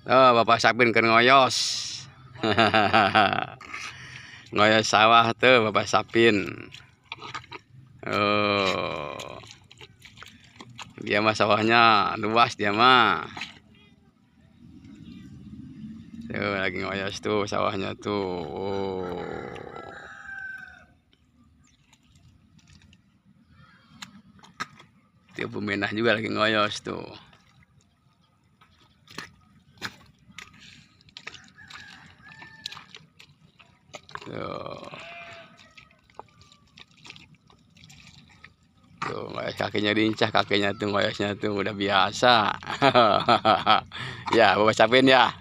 Oh, Bapak Sapin kan ngoyos. Ngoyos sawah tuh Bapak Sapin. Oh. Dia mah sawahnya luas dia mah. Tuh lagi ngoyos tuh sawahnya tuh. Oh. Dia peminah juga lagi ngoyos tuh. Tuh, kakinya lincah, kakinya tuh ngoyosnya tuh udah biasa. Ya, Bapak Sapin ya.